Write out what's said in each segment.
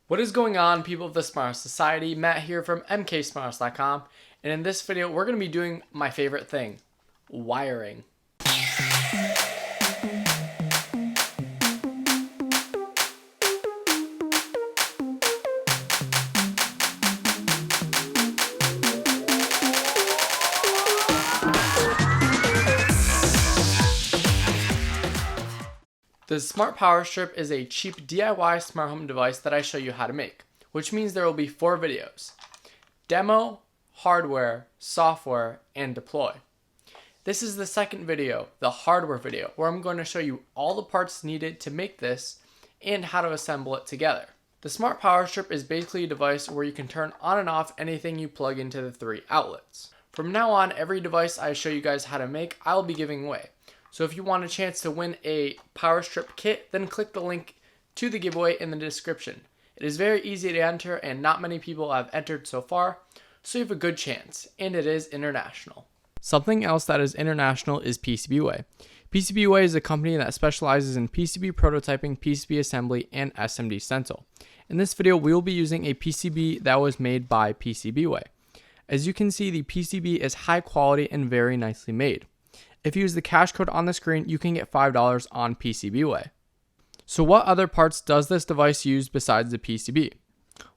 What is going on, people of the SmartHouse Society? Matt here from mksmarthouse.com, and in this video we're going to be doing my favorite thing, wiring. The Smart Power Strip is a cheap DIY smart home device that I show you how to make, which means there will be 4 videos: demo, hardware, software, and deploy. This is the second video, the hardware video, where I'm going to show you all the parts needed to make this and how to assemble it together. The Smart Power Strip is basically a device where you can turn on and off anything you plug into the 3 outlets. From now on, every device I show you guys how to make, I'll be giving away. So if you want a chance to win a power strip kit, then click the link to the giveaway in the description. It is very easy to enter and not many people have entered so far, so you have a good chance, and it is international. Something else that is international is PCBWAY. PCBWAY is a company that specializes in PCB prototyping, PCB assembly, and SMD stencil. In this video, we will be using a PCB that was made by PCBWAY. As you can see, the PCB is high quality and very nicely made. If you use the cash code on the screen, you can get $5 on PCBWAY. So what other parts does this device use besides the PCB?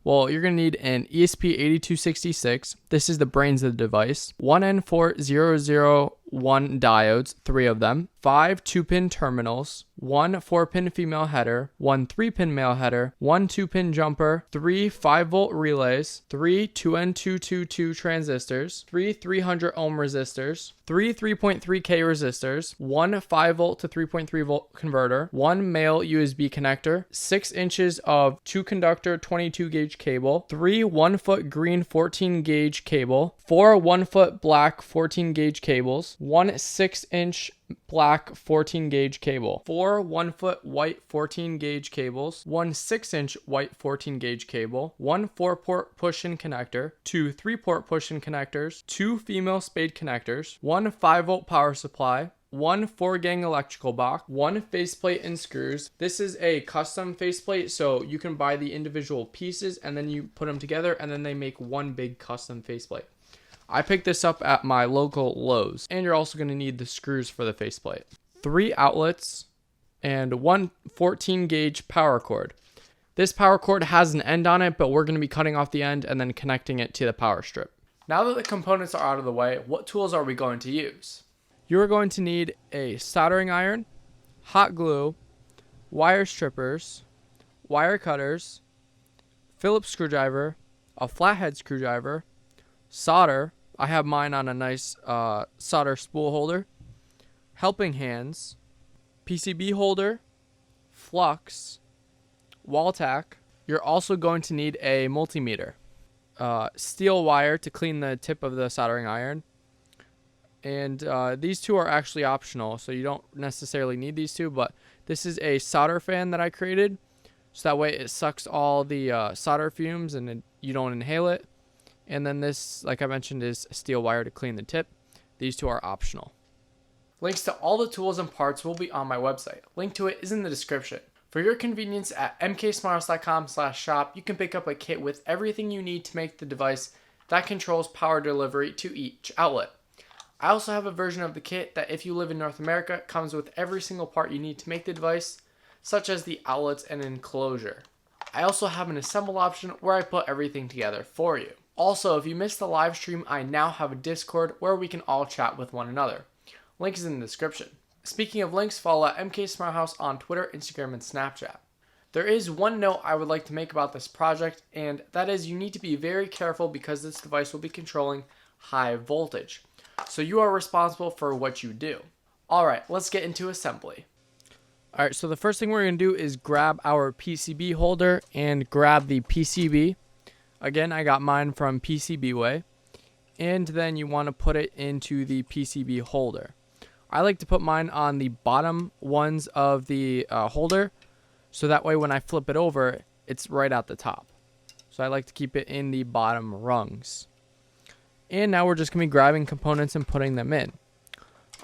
Well, you're going to need an ESP8266. This is the brains of the device. 1N4001 diodes, 3 of them. 5 2-pin terminals. 1 4-pin female header. 1 3-pin male header. 1 2-pin jumper. 3 5-volt relays. 3 2N222 transistors. 3 300 ohm resistors. 3 3.3K resistors. 1 5-volt to 3.3 volt converter. 1 male USB connector. 6 inches of 2-conductor 22 gauge cable, 3 1-foot green 14 gauge cable, 4 1-foot black 14 gauge cables, 1 6-inch black 14 gauge cable, 4 1-foot white 14 gauge cables, 1 6-inch white 14 gauge cable, 1 4-port push-in connector, 2 3-port push-in connectors, 2 female spade connectors, 1 5-volt power supply, 1 4-gang electrical box, 1 faceplate and screws. This is a custom faceplate, so you can buy the individual pieces and then you put them together and then they make one big custom faceplate. I picked this up at my local Lowe's, and you're also going to need the screws for the faceplate. 3 outlets and 1 14 gauge power cord. This power cord has an end on it, but we're going to be cutting off the end and then connecting it to the power strip. Now that the components are out of the way, what tools are we going to use? You are going to need a soldering iron, hot glue, wire strippers, wire cutters, Phillips screwdriver, a flathead screwdriver, solder. I have mine on a nice solder spool holder, helping hands, PCB holder, flux, wall tack. You're also going to need a multimeter, steel wire to clean the tip of the soldering iron. And these 2 are actually optional, so you don't necessarily need these 2, but this is a solder fan that I created, so that way it sucks all the solder fumes and you don't inhale it. And then this, like I mentioned, is steel wire to clean the tip. These 2 are optional. Links to all the tools and parts will be on my website. Link to it is in the description. For your convenience, at mksmarthouse.com/shop, you can pick up a kit with everything you need to make the device that controls power delivery to each outlet. I also have a version of the kit that, if you live in North America, comes with every single part you need to make the device, such as the outlets and enclosure. I also have an assemble option where I put everything together for you. Also, if you missed the live stream, I now have a Discord where we can all chat with one another. Link is in the description. Speaking of links, follow MK-SmartHouse on Twitter, Instagram, and Snapchat. There is one note I would like to make about this project, and that is you need to be very careful because this device will be controlling high voltage. So you are responsible for what you do. Alright, let's get into assembly. Alright, so the first thing we're going to do is grab our PCB holder and grab the PCB. Again, I got mine from PCBWAY. And then you want to put it into the PCB holder. I like to put mine on the bottom ones of the holder, so that way when I flip it over, it's right at the top. So I like to keep it in the bottom rungs. And now we're just going to be grabbing components and putting them in.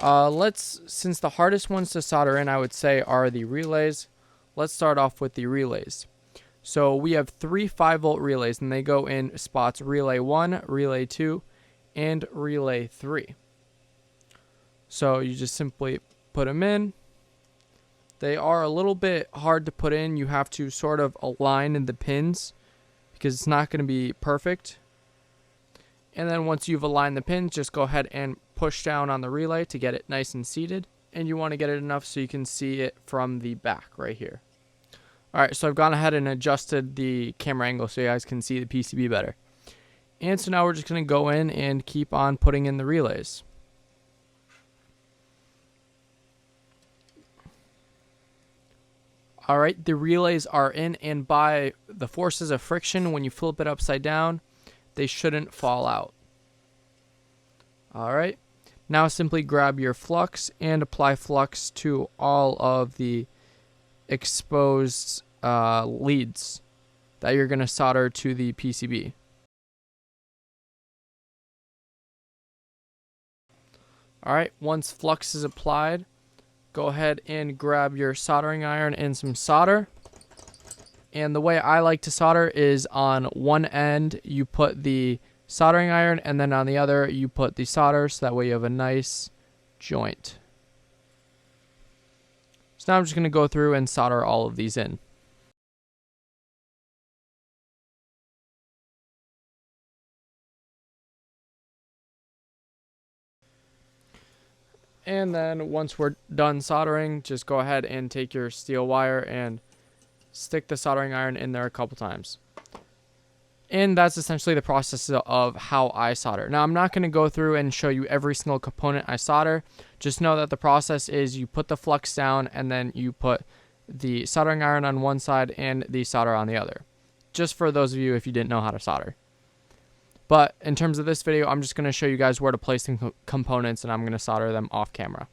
Since the hardest ones to solder in, I would say, are the relays. Let's start off with the relays. So we have 3 5-volt relays, and they go in spots relay 1, relay 2, and relay 3. So you just simply put them in. They are a little bit hard to put in. You have to sort of align in the pins because it's not going to be perfect. And then once you've aligned the pins, just go ahead and push down on the relay to get it nice and seated. And you want to get it enough so you can see it from the back right here. Alright, so I've gone ahead and adjusted the camera angle so you guys can see the PCB better. And so now we're just going to go in and keep on putting in the relays. Alright, the relays are in, and by the forces of friction, when you flip it upside down, they shouldn't fall out. Alright, now simply grab your flux and apply flux to all of the exposed leads that you're going to solder to the PCB. Alright, once flux is applied, go ahead and grab your soldering iron and some solder. And the way I like to solder is on one end you put the soldering iron, and then on the other you put the solder, so that way you have a nice joint. So now I'm just going to go through and solder all of these in. And then once we're done soldering, just go ahead and take your steel wire and stick the soldering iron in there a couple times. And that's essentially the process of how I solder. Now, I'm not going to go through and show you every single component I solder. Just know that the process is you put the flux down, and then you put the soldering iron on one side and the solder on the other. Just for those of you if you didn't know how to solder. But in terms of this video, I'm just going to show you guys where to place the components, and I'm going to solder them off camera.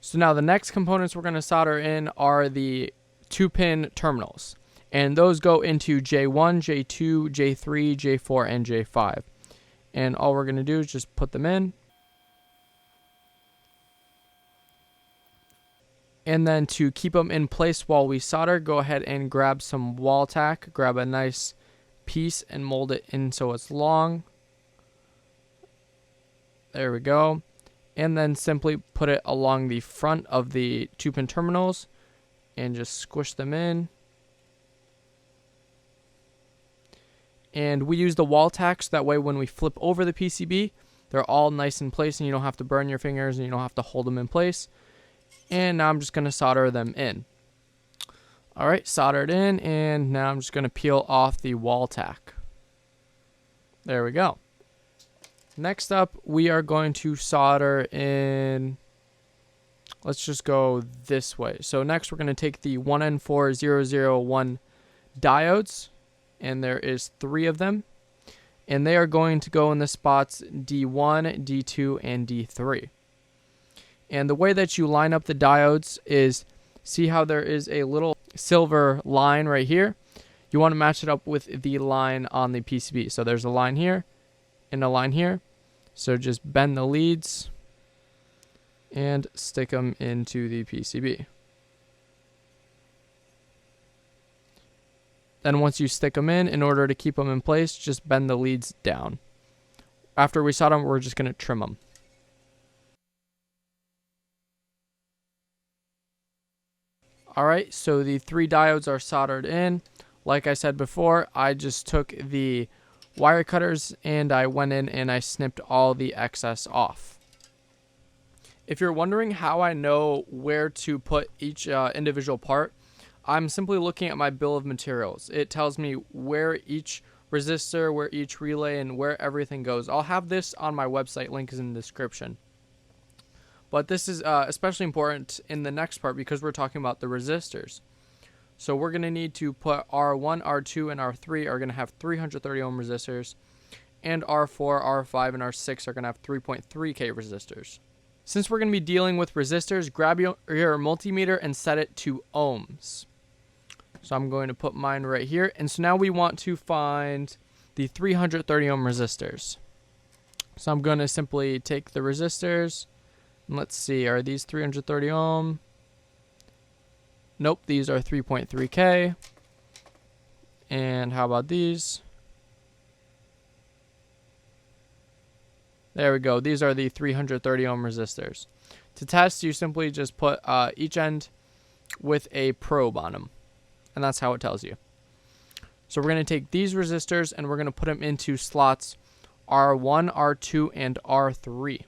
So now the next components we're going to solder in are the 2-pin terminals. And those go into J1, J2, J3, J4, and J5. And all we're going to do is just put them in. And then to keep them in place while we solder, go ahead and grab some wall tack. Grab a nice piece and mold it in so it's long. There we go. And then simply put it along the front of the 2-pin terminals and just squish them in. And we use the wall tack so that way when we flip over the PCB, they're all nice in place and you don't have to burn your fingers and you don't have to hold them in place. And now I'm just going to solder them in. Alright, soldered in, and now I'm just going to peel off the wall tack. There we go. Next up, we are going to solder in, let's just go this way. So next we're going to take the 1N4001 diodes, and there is 3 of them. And they are going to go in the spots D1, D2, and D3. And the way that you line up the diodes is, see how there is a little silver line right here? You want to match it up with the line on the PCB. So there's a line here and a line here. So just bend the leads and stick them into the PCB. Then once you stick them in order to keep them in place, just bend the leads down. After we solder them, we're just going to trim them. Alright, so the 3 diodes are soldered in. Like I said before, I just took the wire cutters and I went in and I snipped all the excess off. If you're wondering how I know where to put each individual part, I'm simply looking at my bill of materials. It tells me where each resistor, where each relay, and where everything goes. I'll have this on my website, link is in the description. But this is especially important in the next part because we're talking about the resistors. So we're going to need to put R1, R2, and R3 are going to have 330 ohm resistors. And R4, R5, and R6 are going to have 3.3K resistors. Since we're going to be dealing with resistors, grab your multimeter and set it to ohms. So I'm going to put mine right here. And so now we want to find the 330 ohm resistors. So I'm going to simply take the resistors. Let's see, are these 330 ohm? Nope, these are 3.3K. And how about these? There we go. These are the 330 ohm resistors. To test, you simply just put each end with a probe on them. And that's how it tells you. So we're going to take these resistors and we're going to put them into slots R1, R2, and R3.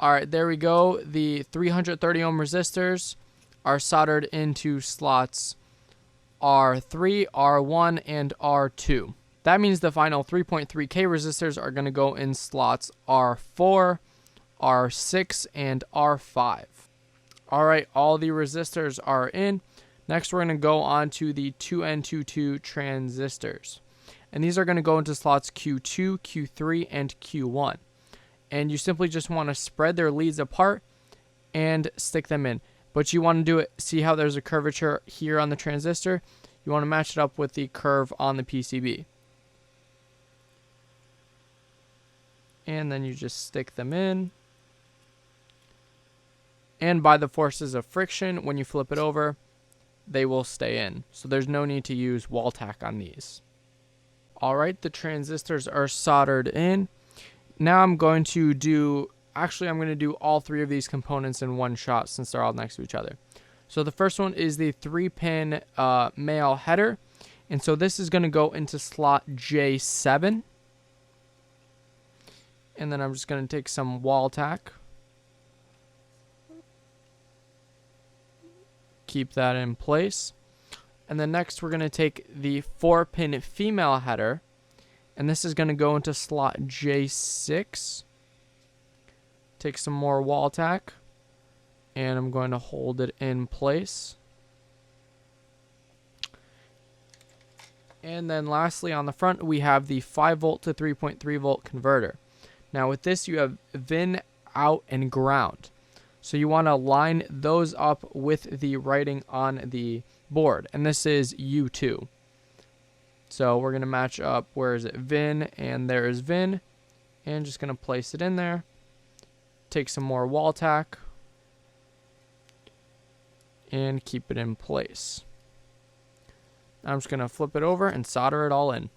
Alright, there we go. The 330 ohm resistors are soldered into slots R3, R1, and R2. That means the final 3.3K resistors are going to go in slots R4, R6, and R5. Alright, all the resistors are in. Next, we're going to go on to the 2N22 transistors. And these are going to go into slots Q2, Q3, and Q1. And you simply just want to spread their leads apart and stick them in. But you want to do it, see how there's a curvature here on the transistor? You want to match it up with the curve on the PCB. And then you just stick them in. And by the forces of friction, when you flip it over, they will stay in. So there's no need to use wall tack on these. Alright, the transistors are soldered in. Now I'm going to do all three of these components in one shot since they're all next to each other. So the first one is the 3-pin male header. And so this is going to go into slot J7. And then I'm just going to take some wall tack. Keep that in place. And then next we're going to take the 4-pin female header. And this is going to go into slot J6. Take some more wall tack. And I'm going to hold it in place. And then lastly on the front we have the 5 volt to 3.3 volt converter. Now with this you have VIN, out, and ground. So you want to line those up with the writing on the board. And this is U2. So we're going to match up, where is it, VIN, and there is VIN. And just going to place it in there. Take some more wall tack. And keep it in place. I'm just going to flip it over and solder it all in.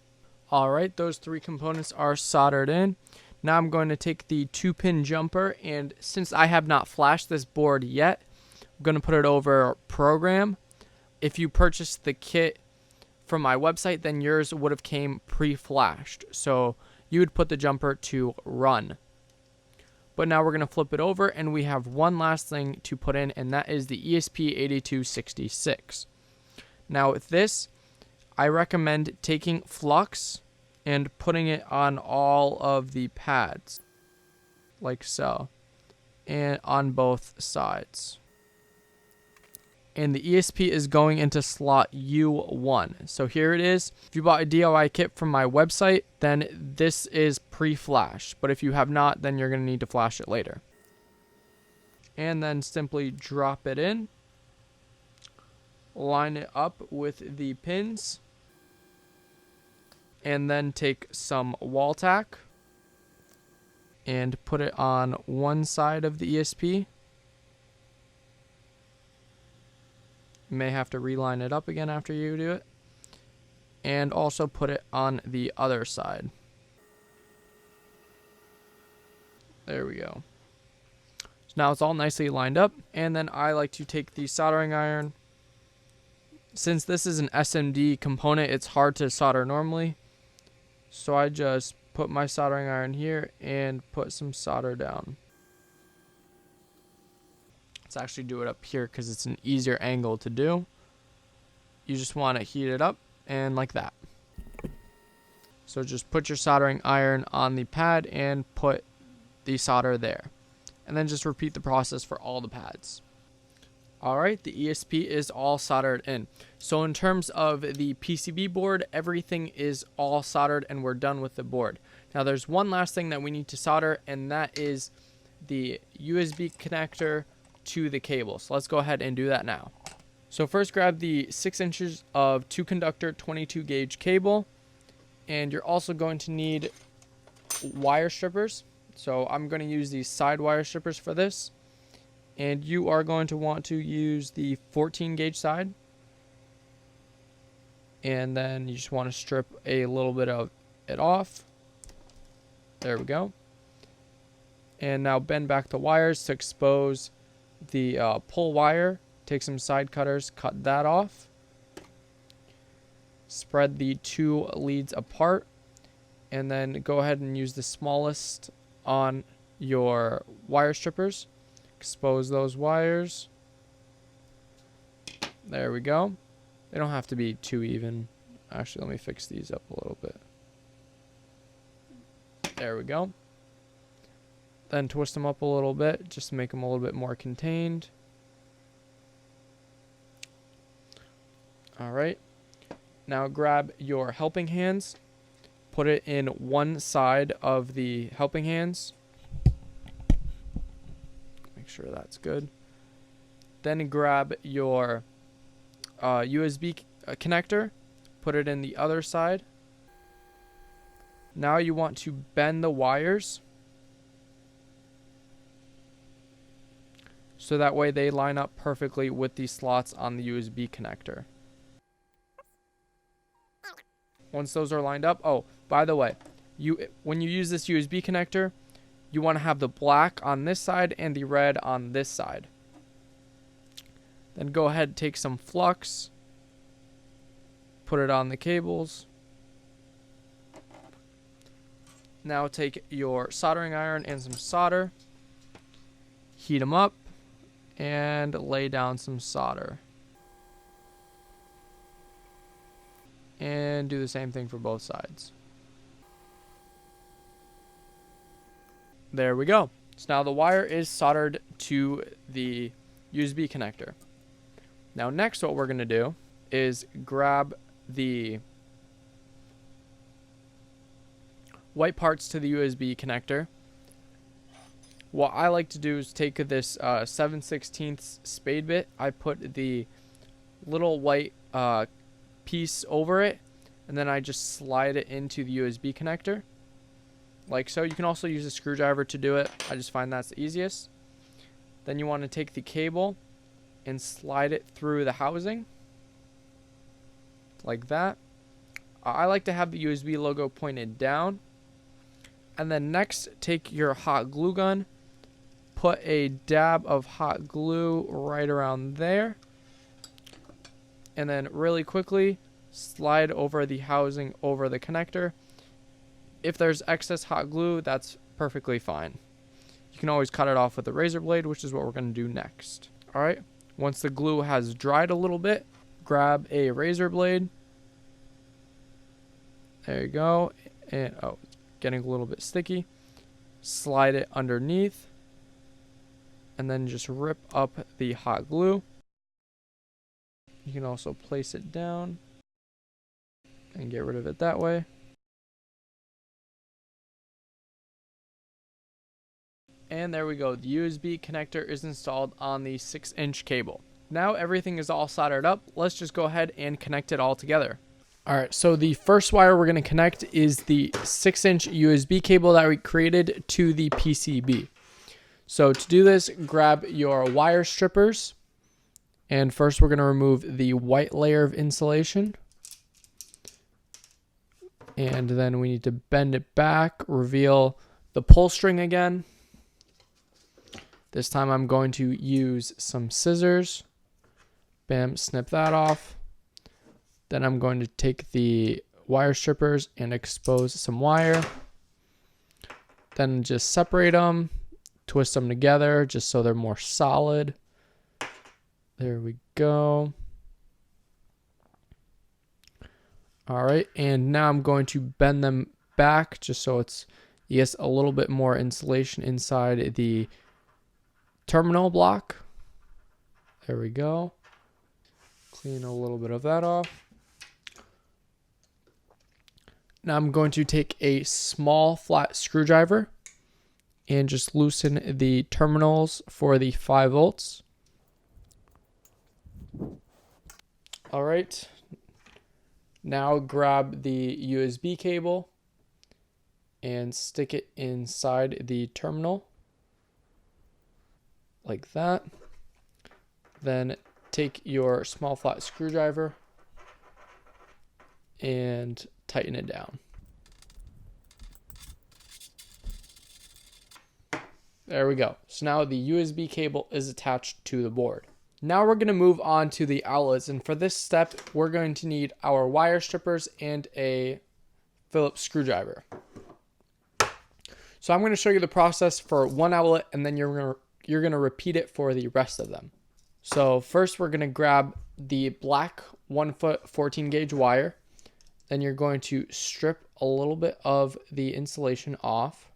Alright, those three components are soldered in. Now I'm going to take the 2-pin jumper, and since I have not flashed this board yet, I'm going to put it over program. If you purchased the kit from my website, then yours would have came pre-flashed. So you would put the jumper to run. But now we're going to flip it over, and we have one last thing to put in, and that is the ESP8266. Now with this, I recommend taking flux and putting it on all of the pads, like so, and on both sides. And the ESP is going into slot U1. So here it is. If you bought a DIY kit from my website, then this is pre-flash. But if you have not, then you're going to need to flash it later. And then simply drop it in. Line it up with the pins. And then take some wall tack and put it on one side of the ESP. You may have to reline it up again after you do it. And also put it on the other side. There we go. So now it's all nicely lined up. And then I like to take the soldering iron. Since this is an SMD component, it's hard to solder normally. So I just put my soldering iron here and put some solder down. Let's actually do it up here because it's an easier angle to do. You just want to heat it up and like that. So just put your soldering iron on the pad and put the solder there. And then just repeat the process for all the pads. Alright, the ESP is all soldered in. So in terms of the PCB board, everything is all soldered and we're done with the board. Now there's one last thing that we need to solder, and that is the USB connector to the cable. So let's go ahead and do that now. So first grab the 6 inches of 2-conductor 22 gauge cable, and you're also going to need wire strippers. So I'm going to use these side wire strippers for this. And you are going to want to use the 14 gauge side. And then you just want to strip a little bit of it off. There we go. And now bend back the wires to expose the pull wire. Take some side cutters, cut that off. Spread the two leads apart. And then go ahead and use the smallest on your wire strippers. Expose those wires. There we go. They don't have to be too even. Actually, let me fix these up a little bit. There we go. Then twist them up a little bit just to make them a little bit more contained. Alright. Now grab your helping hands. Put it in one side of the helping hands. Make sure that's good. Then grab your USB connector. Put it in the other side. Now you want to bend the wires so that way they line up perfectly with the slots on the USB connector. Once those are lined up, oh, by the way, when you use this USB connector, you want to have the black on this side and the red on this side. Then go ahead and take some flux, put it on the cables. Now take your soldering iron and some solder, heat them up, and lay down some solder. And do the same thing for both sides. There we go. So now the wire is soldered to the USB connector. Now next what we're going to do is grab the white parts to the USB connector. What I like to do is take this 7/16 spade bit. I put the little white piece over it, and then I just slide it into the USB connector like so. You can also use a screwdriver to do it. I just find that's the easiest. Then you want to take the cable and slide it through the housing like that. I like to have the USB logo pointed down. And then next, take your hot glue gun, put a dab of hot glue right around there, and then really quickly slide over the housing over the connector. If there's excess hot glue, that's perfectly fine. You can always cut it off with a razor blade, which is what we're going to do next. Alright, once the glue has dried a little bit, grab a razor blade. There you go. And oh, getting a little bit sticky. Slide it underneath. And then just rip up the hot glue. You can also place it down and get rid of it that way. And there we go. The USB connector is installed on the 6-inch cable. Now everything is all soldered up. Let's just go ahead and connect it all together. Alright, so the first wire we're going to connect is the 6-inch USB cable that we created to the PCB. So to do this, grab your wire strippers. And first we're going to remove the white layer of insulation. And then we need to bend it back, reveal the pull string again. This time I'm going to use some scissors. Bam, snip that off. Then I'm going to take the wire strippers and expose some wire. Then just separate them, twist them together just so they're more solid. There we go. All right, and now I'm going to bend them back just so it's, yes, a little bit more insulation inside the terminal block. There we go. Clean a little bit of that off. Now I'm going to take a small flat screwdriver and just loosen the terminals for the 5 volts. All right. Now grab the USB cable and stick it inside the terminal. like that. Then take your small flat screwdriver and tighten it down. There we go. So now the USB cable is attached to the board. Now we're going to move on to the outlets, and for this step we're going to need our wire strippers and a Phillips screwdriver. So I'm going to show you the process for one outlet, and then you're going to repeat it for the rest of them. So first we're going to grab the black 1-foot 14 gauge wire. Then you're going to strip a little bit of the insulation off.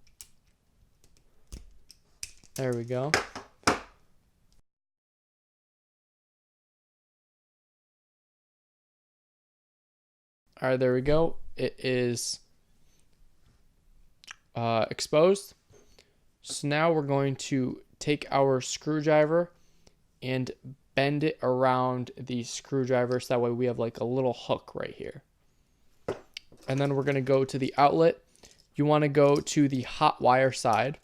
There we go. All right, there we go. It is exposed. So now we're going to take our screwdriver and bend it around the screwdriver so that way we have like a little hook right here. And then we're going to go to the outlet. You want to go to the hot wire side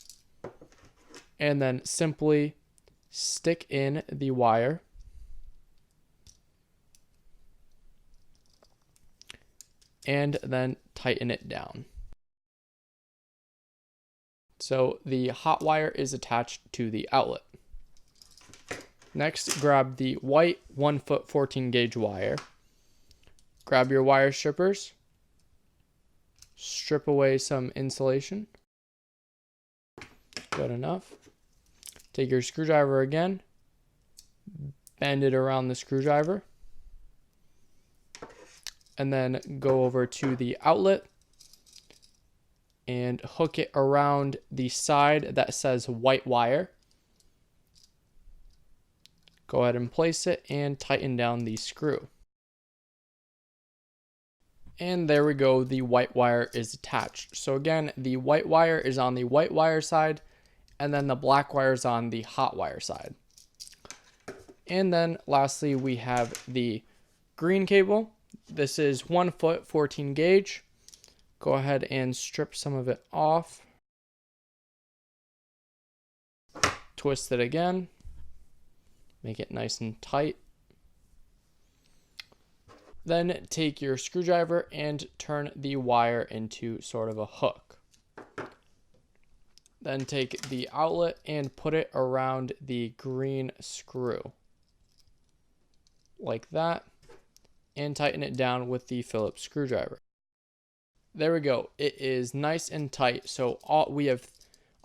and then simply stick in the wire. And then tighten it down. So the hot wire is attached to the outlet. Next, grab the white 1-foot 14 gauge wire. Grab your wire strippers. Strip away some insulation. Good enough. Take your screwdriver again. Bend it around the screwdriver. And then go over to the outlet and hook it around the side that says white wire. Go ahead and place it and tighten down the screw. And there we go, the white wire is attached. So again, the white wire is on the white wire side, and then the black wire is on the hot wire side. And then lastly, we have the green cable. This is 1-foot 14 gauge. Go ahead and strip some of it off. Twist it again. Make it nice and tight. Then take your screwdriver and turn the wire into sort of a hook. Then take the outlet and put it around the green screw. Like that. And tighten it down with the Phillips screwdriver. There we go. It is nice and tight. So we have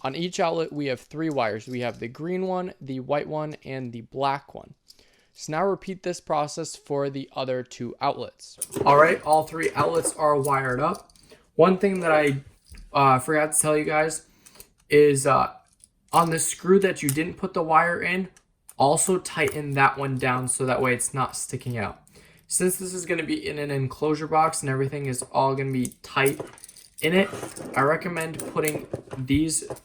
on each outlet we have 3 wires. We have the green one, the white one, and the black one. So now repeat this process for the other 2 outlets. All right, all 3 outlets are wired up. One thing that I forgot to tell you guys is on the screw that you didn't put the wire in, also tighten that one down so that way it's not sticking out. Since this is going to be in an enclosure box and everything is all going to be tight in it, I recommend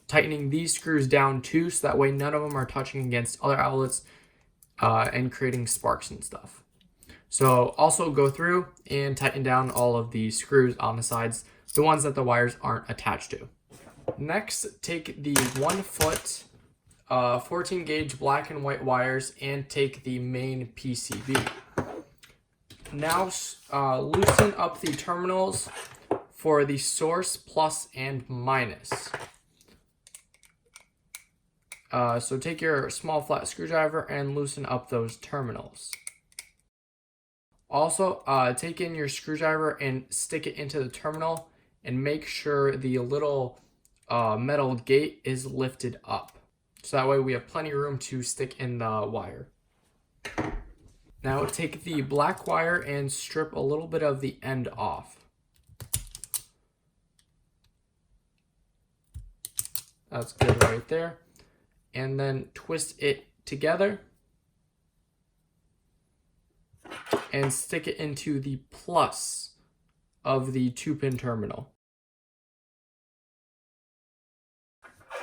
tightening these screws down too, so that way none of them are touching against other outlets and creating sparks and stuff. So also go through and tighten down all of the screws on the sides, the ones that the wires aren't attached to. Next, take the 1-foot 14 gauge black and white wires and take the main PCB. Now loosen up the terminals for the source, plus, and minus. So take your small flat screwdriver and loosen up those terminals. Also, take in your screwdriver and stick it into the terminal and make sure the little metal gate is lifted up. So that way we have plenty of room to stick in the wire. Now take the black wire and strip a little bit of the end off. That's good right there. And then twist it together and stick it into the plus of the 2-pin terminal.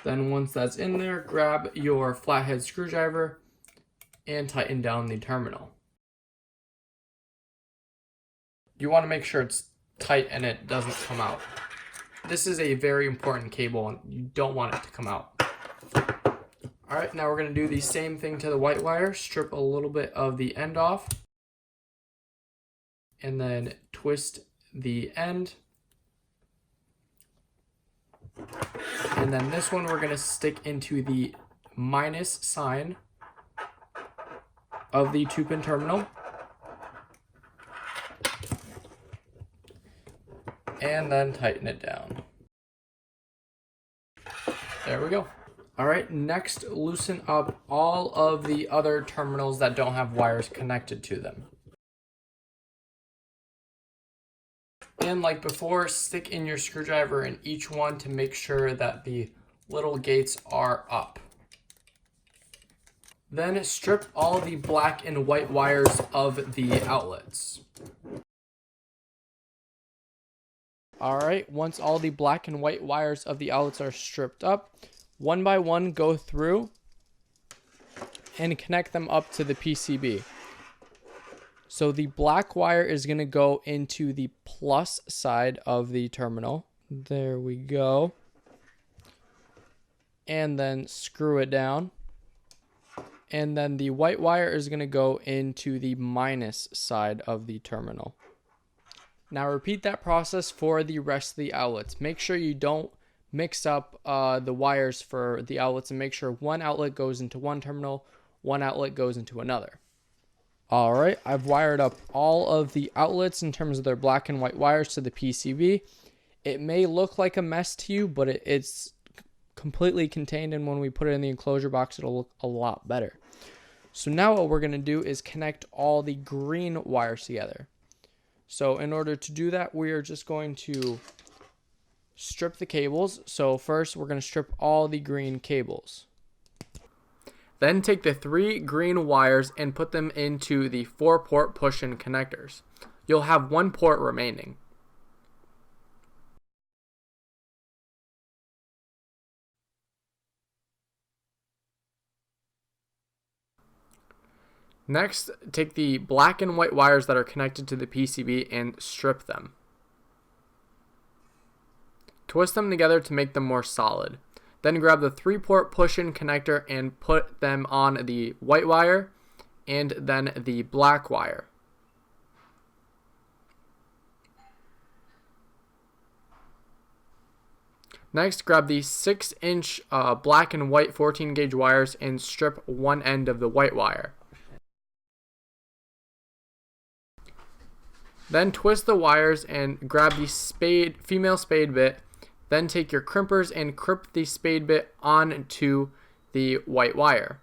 Then once that's in there, grab your flathead screwdriver and tighten down the terminal. You want to make sure it's tight and it doesn't come out. This is a very important cable and you don't want it to come out. Alright, now we're going to do the same thing to the white wire. Strip a little bit of the end off. And then twist the end. And then this one we're going to stick into the minus sign of the 2-pin terminal. And then tighten it down. There we go. All right, next loosen up all of the other terminals that don't have wires connected to them. And like before, stick in your screwdriver in each one to make sure that the little gates are up. Then strip all the black and white wires of the outlets. All right, once all the black and white wires of the outlets are stripped up, one by one go through and connect them up to the PCB. So the black wire is going to go into the plus side of the terminal. There we go. And then screw it down. And then the white wire is going to go into the minus side of the terminal. Now repeat that process for the rest of the outlets. Make sure you don't mix up the wires for the outlets, and make sure one outlet goes into one terminal, one outlet goes into another. All right, I've wired up all of the outlets in terms of their black and white wires to the PCB. It may look like a mess to you, but it's completely contained, and when we put it in the enclosure box, it'll look a lot better. So now what we're going to do is connect all the green wires together. So in order to do that, we are just going to strip the cables. So first, we're going to strip all the green cables. Then take the 3 green wires and put them into the 4-port push-in connectors. You'll have 1 port remaining. Next, take the black and white wires that are connected to the PCB and strip them. Twist them together to make them more solid. Then grab the 3-port push-in connector and put them on the white wire and then the black wire. Next, grab the 6-inch black and white 14-gauge wires and strip one end of the white wire. Then twist the wires and grab the female spade bit. Then take your crimpers and crimp the spade bit onto the white wire.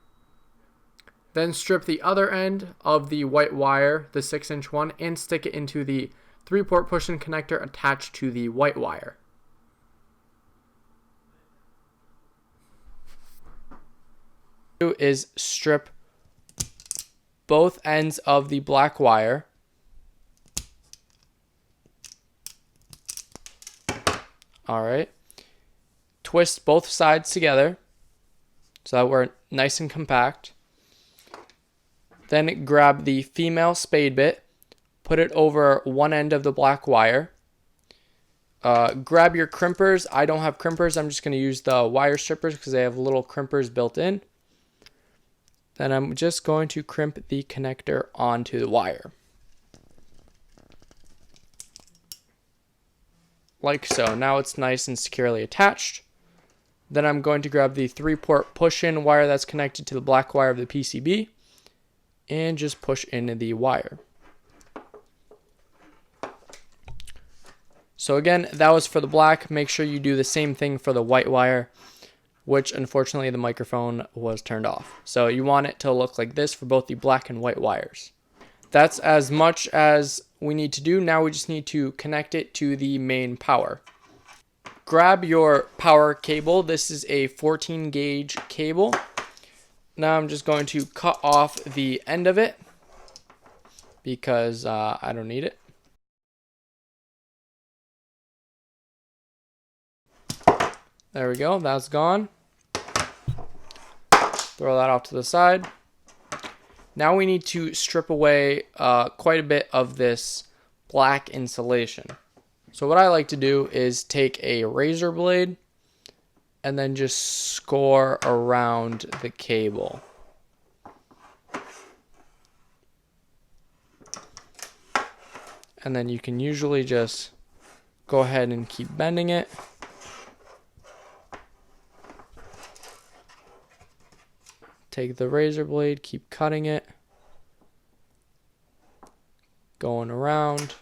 Then strip the other end of the white wire, the 6-inch one, and stick it into the 3-port push-in connector attached to the white wire. Is strip both ends of the black wire. All right. Twist both sides together so that we're nice and compact. Then grab the female spade bit, put it over one end of the black wire. Grab your crimpers. I don't have crimpers. I'm just going to use the wire strippers because they have little crimpers built in. Then I'm just going to crimp the connector onto the wire. Like so. Now it's nice and securely attached. Then I'm going to grab the 3-port push-in wire that's connected to the black wire of the PCB and just push in the wire. So again, that was for the black. Make sure you do the same thing for the white wire, which unfortunately the microphone was turned off. So you want it to look like this for both the black and white wires. That's as much as we need to do. Now we just need to connect it to the main power. Grab your power cable. This is a 14-gauge cable. Now I'm just going to cut off the end of it because I don't need it. There we go, that's gone. Throw that off to the side. Now we need to strip away quite a bit of this black insulation. So what I like to do is take a razor blade and then just score around the cable. And then you can usually just go ahead and keep bending it. Take the razor blade, keep cutting it, going around.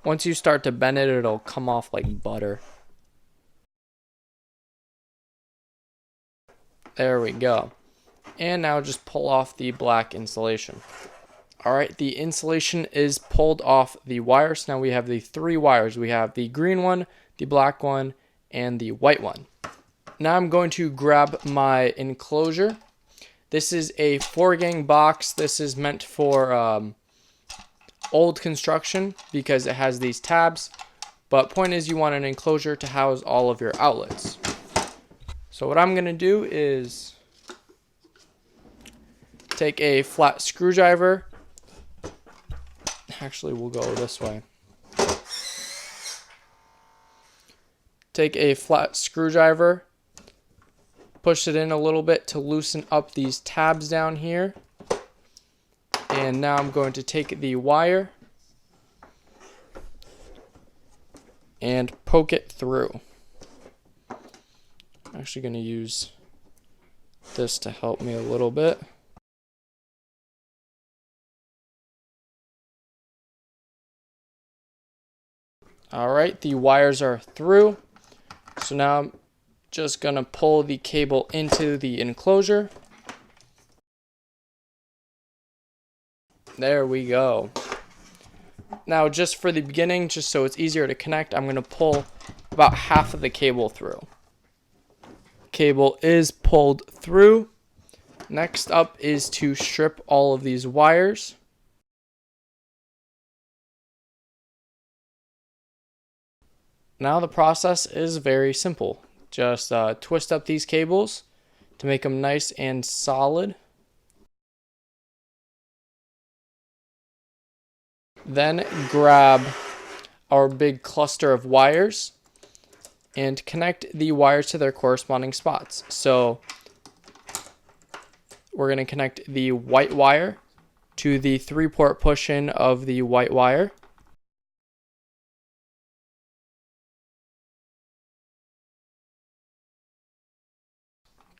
Once you start to bend it, it'll come off like butter. There we go. And now just pull off the black insulation. Alright, the insulation is pulled off the wires. Now we have the 3 wires. We have the green one, the black one, and the white one. Now I'm going to grab my enclosure. This is a 4-gang box. This is meant for old construction because it has these tabs. But point is, you want an enclosure to house all of your outlets. So what I'm going to do is take a flat screwdriver. Actually, we'll go this way. Take a flat screwdriver, push it in a little bit to loosen up these tabs down here. And now I'm going to take the wire and poke it through. I'm actually going to use this to help me a little bit. Alright, the wires are through. So now I'm just going to pull the cable into the enclosure. There we go. Now just for the beginning, just so it's easier to connect, I'm going to pull about half of the cable through. Cable is pulled through. Next up is to strip all of these wires. Now the process is very simple. Just twist up these cables to make them nice and solid. Then grab our big cluster of wires and connect the wires to their corresponding spots. So we're going to connect the white wire to the 3-port push-in of the white wire.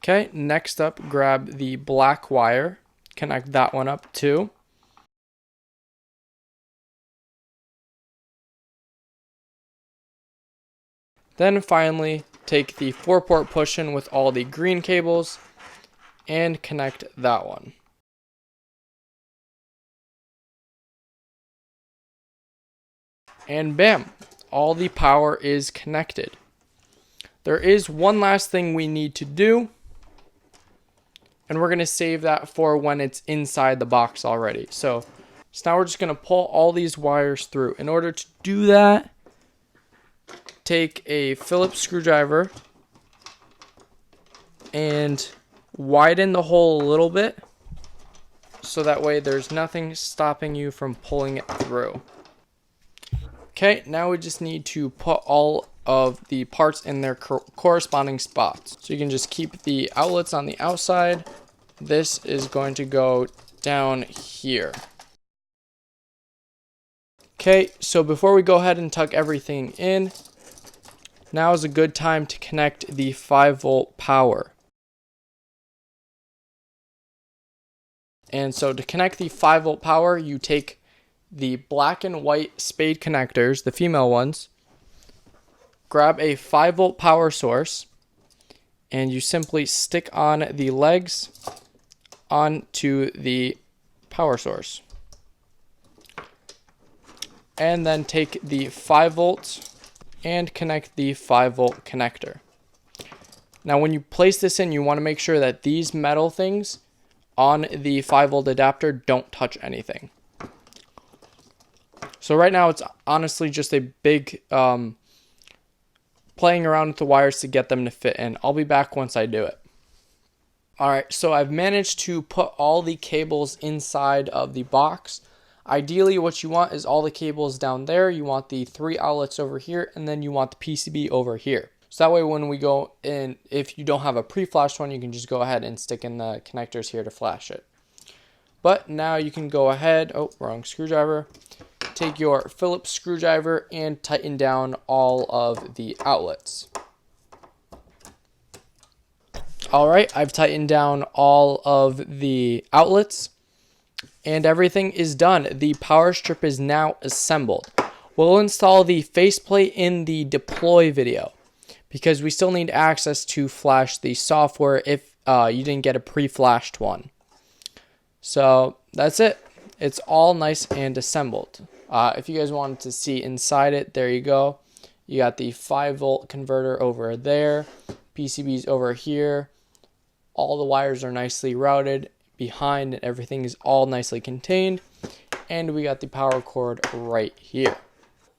Okay, next up, grab the black wire, connect that one up too. Then finally, take the 4-port push-in with all the green cables and connect that one. And bam, all the power is connected. There is one last thing we need to do, and we're going to save that for when it's inside the box already. So now we're just going to pull all these wires through. In order to do that, take a Phillips screwdriver and widen the hole a little bit so that way there's nothing stopping you from pulling it through. Okay, now we just need to put all of the parts in their corresponding spots. So you can just keep the outlets on the outside. This is going to go down here. Okay, so before we go ahead and tuck everything in, now is a good time to connect the 5-volt power. And so to connect the 5-volt power, you take the black and white spade connectors, the female ones, grab a 5-volt power source, and you simply stick on the legs onto the power source. And then take the 5 volts and connect the 5-volt connector. Now when you place this in, you want to make sure that these metal things on the 5-volt adapter don't touch anything. So right now it's honestly just a big playing around with the wires to get them to fit in. I'll be back once I do it. Alright, so I've managed to put all the cables inside of the box. Ideally, what you want is all the cables down there. You want the 3 outlets over here, and then you want the PCB over here. So that way when we go in, if you don't have a pre-flashed one, you can just go ahead and stick in the connectors here to flash it. But now you can go ahead, oh, wrong screwdriver. Take your Phillips screwdriver and tighten down all of the outlets. Alright, I've tightened down all of the outlets and everything is done. The power strip is now assembled. We'll install the faceplate in the deploy video because we still need access to flash the software if you didn't get a pre-flashed one. So that's it. It's all nice and assembled. If you guys wanted to see inside it, there you go. You got the 5-volt converter over there, PCBs over here. All the wires are nicely routed behind and everything is all nicely contained. And we got the power cord right here.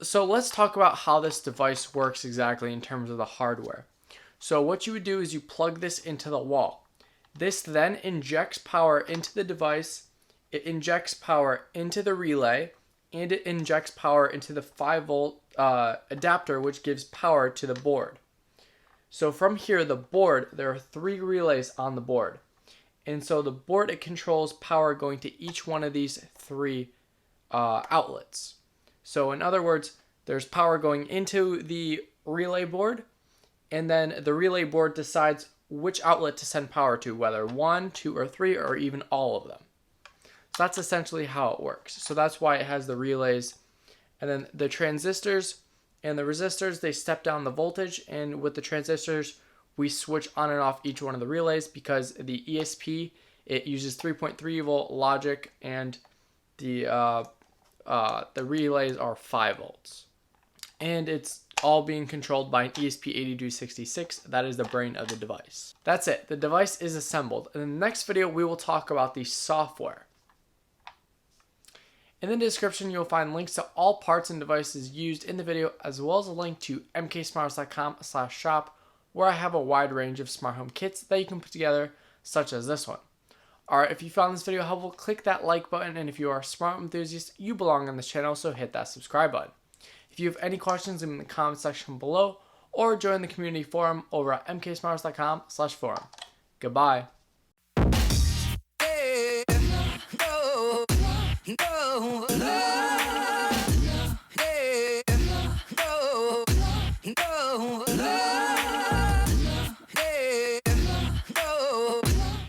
So let's talk about how this device works exactly in terms of the hardware. So what you would do is you plug this into the wall. This then injects power into the device. It injects power into the relay, and it injects power into the 5-volt adapter, which gives power to the board. So from here, the board, there are 3 relays on the board. And so the board, it controls power going to each one of these 3 outlets. So in other words, there's power going into the relay board, and then the relay board decides which outlet to send power to, whether 1, 2, or 3, or even all of them. So that's essentially how it works. So that's why it has the relays. And then the transistors and the resistors, they step down the voltage. And with the transistors, we switch on and off each one of the relays because the ESP, it uses 3.3 volt logic, and the relays are 5 volts. And it's all being controlled by an ESP8266. That is the brain of the device. That's it. The device is assembled. In the next video, we will talk about the software. In the description, you'll find links to all parts and devices used in the video, as well as a link to mksmarthouse.com/shop, where I have a wide range of smart home kits that you can put together, such as this one. Alright, if you found this video helpful, click that like button, and if you are a smart home enthusiast, you belong on this channel, so hit that subscribe button. If you have any questions, leave them in the comment section below, or join the community forum over at mksmarthouse.com/forum. Goodbye. No.